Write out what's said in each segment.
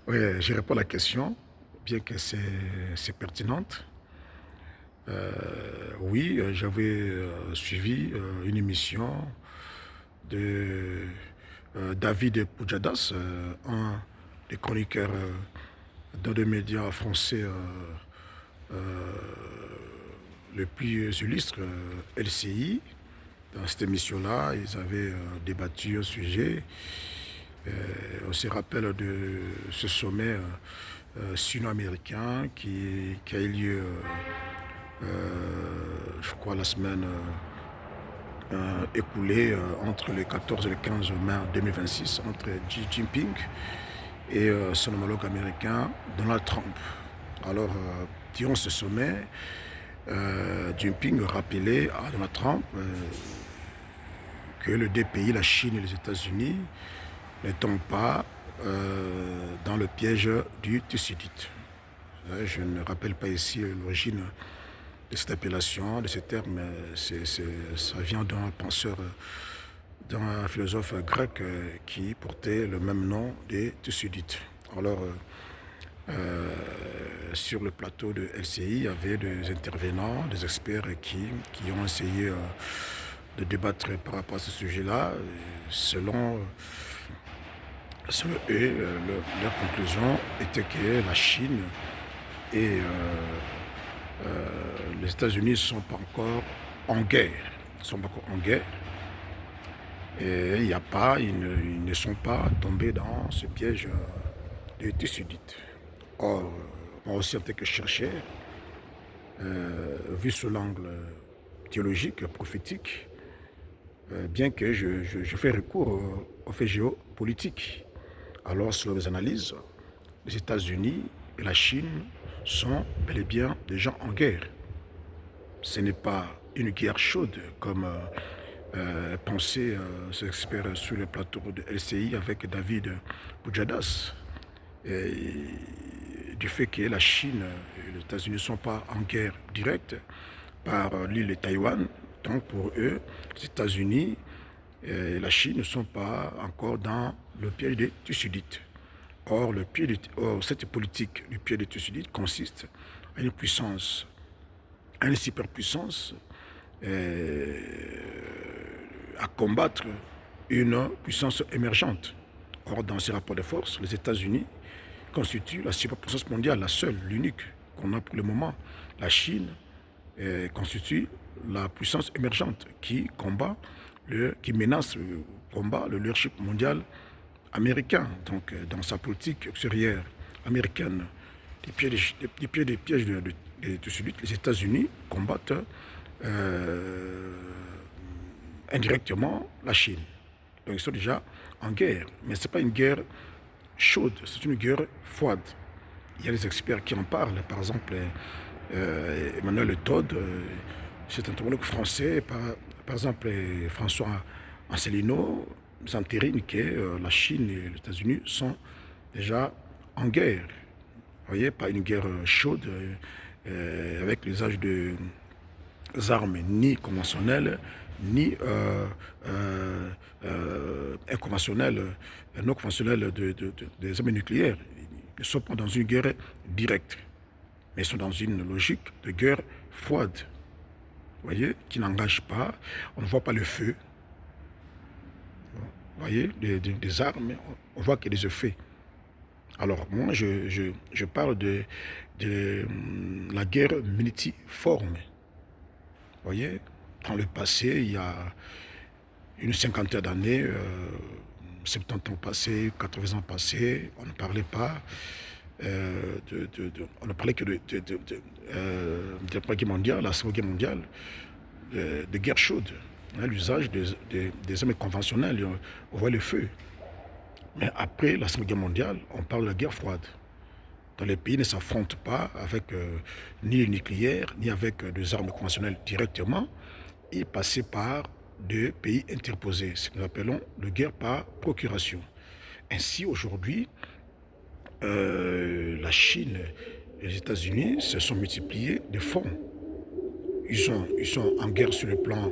Oui, je réponds à la question, bien que c'est pertinente. Oui, j'avais suivi une émission de David Pujadas, un des chroniqueurs dans les médias français le plus illustre, LCI. Dans cette émission-là, ils avaient débattu un sujet. On se rappelle de ce sommet sino-américain qui a eu lieu, je crois, la semaine écoulée entre le 14 et le 15 mai 2026 entre Xi Jinping et son homologue américain Donald Trump. Alors, durant ce sommet, Jinping rappelait à Donald Trump que les deux pays, la Chine et les États-Unis, ne tombent pas dans le piège du Thucydide. Je ne rappelle pas ici l'origine de cette appellation, de ce terme, mais ça vient d'un penseur, d'un philosophe grec qui portait le même nom des Thucydides. Alors, sur le plateau de LCI, il y avait des intervenants, des experts qui ont essayé de débattre par rapport à ce sujet-là. Selon eux, leur conclusion était que la Chine et les États-Unis ne sont pas encore en guerre. Ils sont pas encore en guerre. Et ils ne sont pas tombés dans ce piège de Thucydide. Or, moi aussi, en tant que chercheur, vu sous l'angle théologique, prophétique, bien que je fais recours aux faits géopolitiques. Alors, selon les analyses, les États-Unis et la Chine sont bel et bien des gens en guerre. Ce n'est pas une guerre chaude comme pensaient ces experts sur le plateau de LCI avec David Pujadas. Du fait que la Chine et les États-Unis ne sont pas en guerre directe par l'île de Taïwan, donc pour eux, les États-Unis et la Chine ne sont pas encore dans le piège des Thucydides. Or, cette politique du piège des Thucydides consiste à une puissance, à une superpuissance, à combattre une puissance émergente. Or, dans ces rapports de force, les États-Unis constituent la superpuissance mondiale, la seule, l'unique qu'on a pour le moment. La Chine constitue la puissance émergente qui menace, combat le leadership mondial américain. Donc, dans sa politique extérieure américaine, des pièges de Thucydide, les États-Unis combattent indirectement la Chine. Donc, ils sont déjà en guerre. Mais ce n'est pas une guerre chaude, c'est une guerre froide. Il y a des experts qui en parlent. Par exemple, Emmanuel Todd, c'est un anthropologue français. Par exemple, François Ancelino s'entérine que la Chine et les États-Unis sont déjà en guerre. Vous voyez, pas une guerre chaude avec l'usage de armes ni conventionnelles, ni inconventionnelles, non conventionnelles des armes nucléaires. Ils ne sont pas dans une guerre directe, mais ils sont dans une logique de guerre froide, vous voyez, qui n'engage pas, on ne voit pas le feu, vous voyez, des armes, on voit qu'il y a des effets. Alors moi, je parle de la guerre multiforme. Vous voyez, dans le passé, il y a une cinquantaine d'années, 70 ans passés, 80 ans passés, on ne parlait pas, on ne parlait que de la Première Guerre mondiale, la Seconde Guerre mondiale, de guerre chaude, hein, l'usage des armes conventionnelles, on voit le feu. Mais après la Seconde Guerre mondiale, on parle de la guerre froide. Dans les pays ne s'affrontent pas avec ni le nucléaire, ni avec des armes conventionnelles directement. Ils passaient par des pays interposés, ce que nous appelons de guerre par procuration. Ainsi, aujourd'hui, la Chine et les États-Unis se sont multipliés de front. Ils sont en guerre sur le plan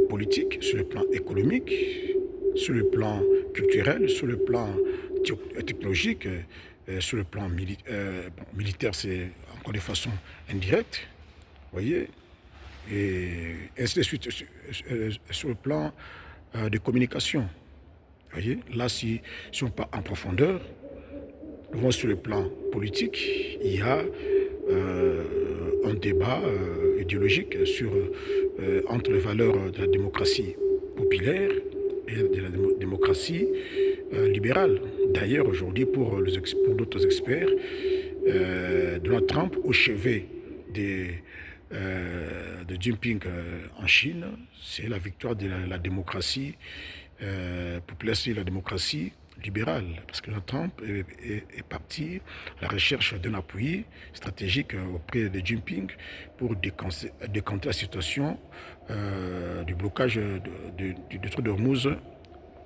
politique, sur le plan économique, sur le plan culturel, sur le plan technologique, sur le plan militaire, c'est encore de façon indirecte, vous voyez, et ainsi de suite sur le plan de communication. Vous voyez, là, si on part en profondeur, nous voyons sur le plan politique, il y a un débat idéologique entre les valeurs de la démocratie populaire et de la démocratie libérale. D'ailleurs, aujourd'hui, pour d'autres experts, Donald Trump, au chevet de Jinping en Chine, c'est la victoire de la démocratie populaire, c'est la démocratie libérale, parce que Donald Trump est parti à la recherche d'un appui stratégique auprès de Jinping pour décanter la situation du blocage du détroit d'Ormuz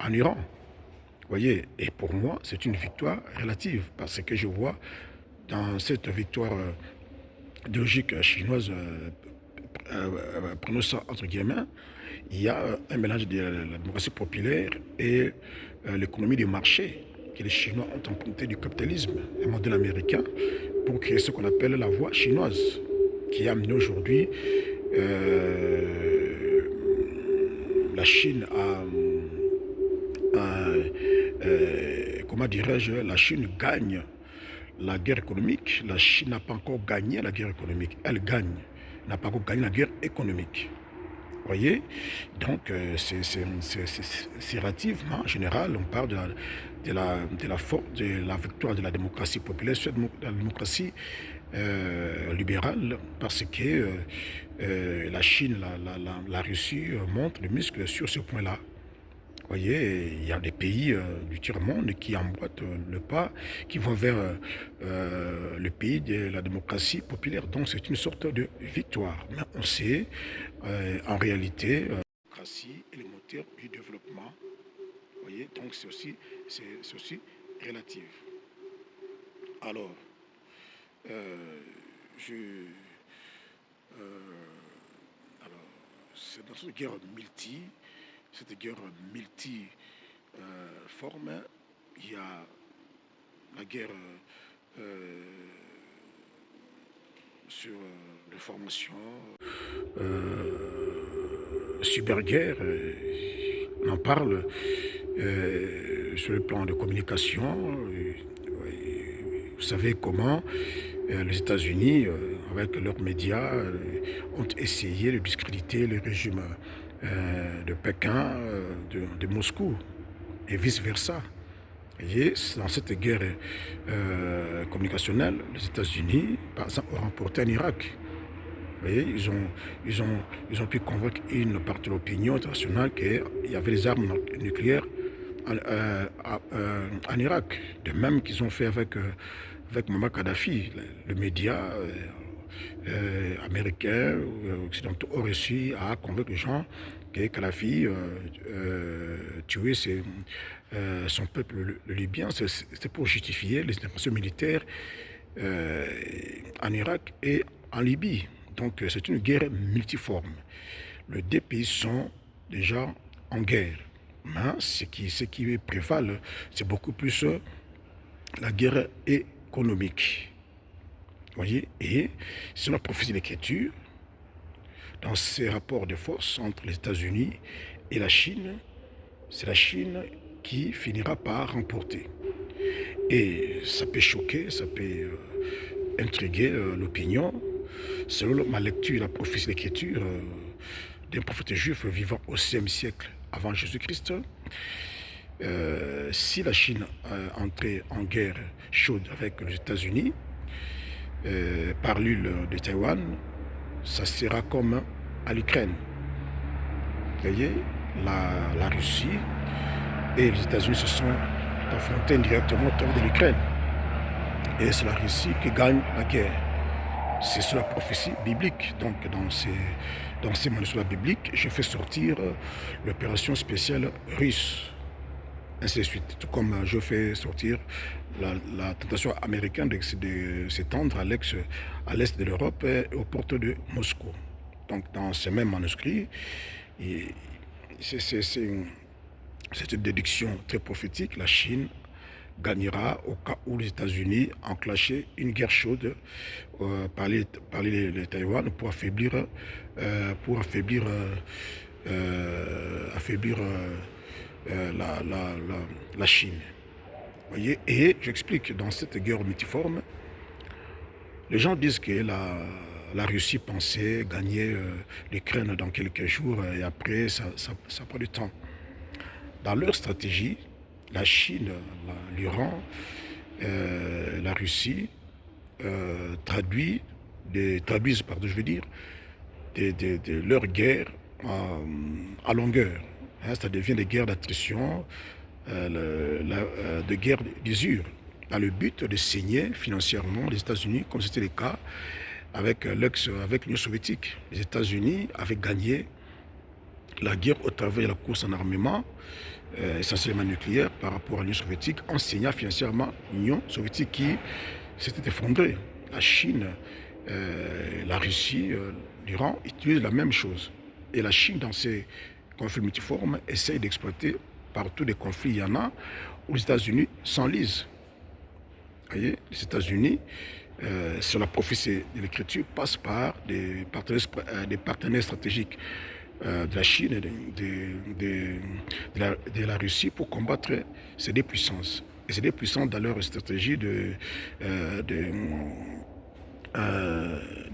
en Iran. Vous voyez, et pour moi, c'est une victoire relative, parce que je vois dans cette victoire idéologique chinoise, prenons ça entre guillemets, il y a un mélange de la démocratie populaire et l'économie de marché que les Chinois ont emprunté du capitalisme, un modèle américain, pour créer ce qu'on appelle la voie chinoise, qui a amené aujourd'hui la Chine comment dirais-je, la Chine gagne la guerre économique. La Chine n'a pas encore gagné la guerre économique. Elle gagne, n'a pas encore gagné la guerre économique. Vous voyez, donc c'est relativement général. On parle de la victoire de la démocratie populaire sur la démocratie libérale, parce que la Chine, la Russie montre le muscle sur ce point-là. Vous voyez, il y a des pays du tiers-monde qui emboîtent le pas, qui vont vers le pays de la démocratie populaire. Donc c'est une sorte de victoire. Mais on sait, en réalité, la démocratie est le moteur du développement. Vous voyez, donc c'est aussi relatif. Alors, c'est dans cette guerre multiforme, il y a la guerre sur les formations, cyberguerre, on en parle sur le plan de communication. Vous savez comment les États-Unis, avec leurs médias, ont essayé de discréditer le régime de Pékin, de Moscou, et vice-versa. Et dans cette guerre communicationnelle, les États-Unis, par exemple, ont remporté en Irak. Vous voyez, ils ont pu convaincre une partie de l'opinion internationale qu'il y avait des armes nucléaires en Irak. De même qu'ils ont fait avec Muammar Kadhafi. Le média américain ou occidentaux ont réussi à convaincre les gens que Kadhafi tuait son peuple le Libyen. C'est pour justifier les interventions militaires en Irak et en Libye. Donc c'est une guerre multiforme. Les deux pays sont déjà en guerre. Mais ce qui prévale, c'est beaucoup plus la guerre économique. Vous voyez, et c'est la prophétie de l'Écriture, dans ces rapports de force entre les États-Unis et la Chine, c'est la Chine qui finira par remporter. Et ça peut choquer, ça peut intriguer l'opinion. Selon ma lecture, la prophétie de l'Écriture d'un prophète juif vivant au 6e siècle avant Jésus-Christ, si la Chine entrait en guerre chaude avec les États-Unis, par l'île de Taïwan, ça sera comme à l'Ukraine. Vous voyez, la Russie et les États-Unis se sont affrontés indirectement au travers de l'Ukraine. Et c'est la Russie qui gagne la guerre. C'est sur la prophétie biblique. Donc, dans ces manuscrits bibliques, je fais sortir l'opération spéciale russe. Ainsi de suite. Tout comme je fais sortir la tentation américaine de s'étendre à l'est de l'Europe et aux portes de Moscou. Donc, dans ces mêmes manuscrits, C'est une déduction très prophétique. La Chine gagnera au cas où les États-Unis enclenchaient une guerre chaude par les Taïwan pour affaiblir la Chine. Voyez. Et j'explique, dans cette guerre multiforme, les gens disent que la Russie pensait gagner l'Ukraine dans quelques jours et après, ça prend du temps. Dans leur stratégie, la Chine, l'Iran, la Russie traduisent, pardon, je veux dire, leur guerre à longueur. Hein, ça devient des guerres d'attrition, de guerres d'usure, dans le but de saigner financièrement les États-Unis, comme c'était le cas avec l'Union soviétique. Les États-Unis avaient gagné la guerre au travers de la course en armement, essentiellement nucléaire, par rapport à l'Union soviétique, en saignant financièrement l'Union soviétique qui s'était effondrée. La Chine, la Russie, l'Iran utilisent la même chose. Et la Chine, dans ces conflits multiformes, essaye d'exploiter partout des conflits. Il y en a où les États-Unis s'enlisent. Vous voyez, les États-Unis, sur la prophétie de l'Écriture, passent par des partenaires stratégiques de la Chine et de la Russie pour combattre ces deux puissances. Et ces deux puissances, dans leur stratégie de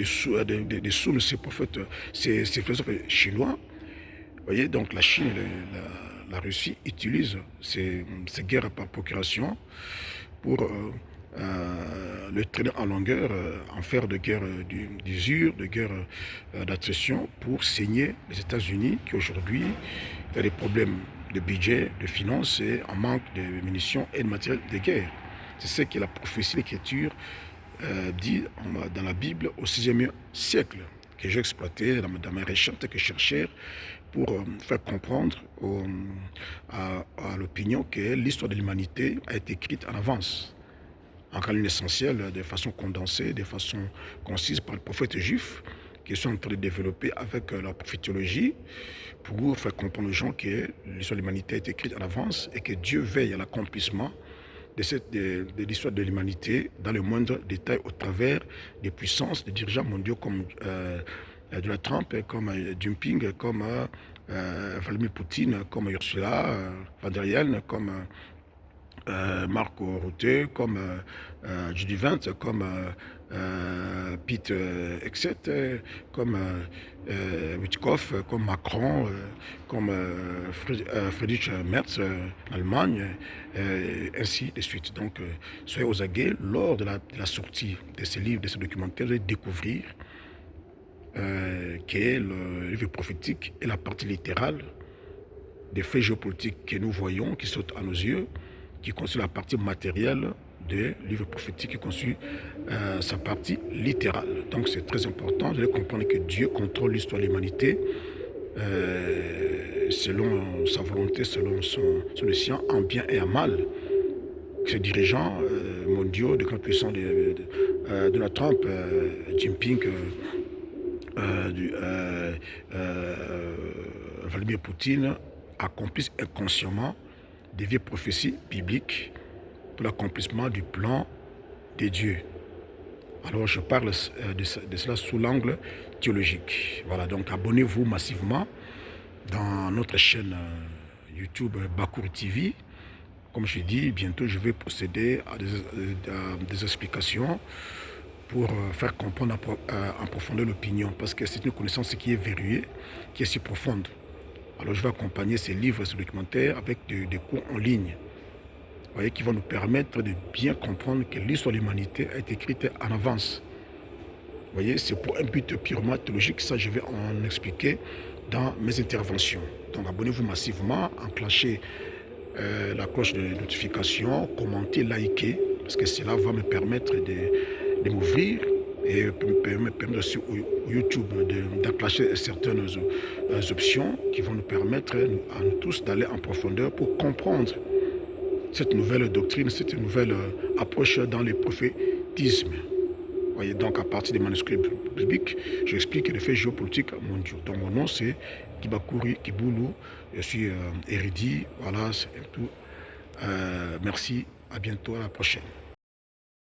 sous ces prophètes, ces philosophes chinois, vous voyez, donc la Chine et la Russie utilisent ces guerres par procuration pour le traîner en longueur, en faire de guerre d'usure, de guerre d'attrition pour saigner les États-Unis qui aujourd'hui ont des problèmes de budget, de finances et en manque de munitions et de matériel de guerre. C'est ce que la prophétie, l'écriture dit dans la Bible au VIe siècle, que j'ai exploité dans mes recherches que chercheurs pour faire comprendre à l'opinion que l'histoire de l'humanité a été écrite en avance, en ligne essentielle, de façon condensée, de façon concise par les prophètes juifs qui sont en train de développer avec la prophétologie pour faire comprendre aux gens que l'histoire de l'humanité a été écrite en avance et que Dieu veille à l'accomplissement de l'histoire de l'humanité dans le moindre détail au travers des puissances, des dirigeants mondiaux comme Donald Trump, comme Jinping, comme Vladimir Poutine, comme Ursula von der Leyen, comme Marco Rutte, comme Judy Vance, comme Pete Hegseth, comme Witkoff, comme Macron, comme Friedrich Merz, l'Allemagne, ainsi de suite. Donc, soyez aux aguets lors de la sortie de ces livres, de ces documentaires, de découvrir que le livre prophétique est la partie littérale des faits géopolitiques que nous voyons, qui sautent à nos yeux, qui constitue la partie matérielle du livre prophétique, qui constitue sa partie littérale. Donc c'est très important. Vous allez comprendre que Dieu contrôle l'histoire de l'humanité selon sa volonté, selon son sien, en bien et en mal. Ces dirigeants mondiaux de grandes puissances, Donald Trump, Jinping, Vladimir Poutine, accomplissent inconsciemment des vieilles prophéties bibliques pour l'accomplissement du plan de Dieu. Alors je parle de cela sous l'angle théologique. Voilà, donc abonnez-vous massivement dans notre chaîne YouTube Bakour TV. Comme je dis, bientôt je vais procéder à des explications pour faire comprendre en profondeur l'opinion, parce que c'est une connaissance qui est verrouillée, qui est si profonde. Alors je vais accompagner ces livres, ces documentaires avec des cours en ligne, vous voyez, qui vont nous permettre de bien comprendre que l'histoire de l'humanité a été écrite en avance. Vous voyez, c'est pour un but purement théologique, ça je vais en expliquer dans mes interventions. Donc abonnez-vous massivement, enclenchez la cloche de notification, commentez, likez, parce que cela va me permettre de m'ouvrir et me permettre aussi au YouTube d'enclencher certaines options qui vont nous permettre à nous tous d'aller en profondeur pour comprendre cette nouvelle doctrine, cette nouvelle approche dans le prophétisme. Voyez, donc à partir des manuscrits bibliques, j'explique les faits géopolitiques mondiaux. Donc mon nom c'est Kibakuri Kiboulou, je suis érudit, voilà, c'est tout. Merci, à bientôt, à la prochaine.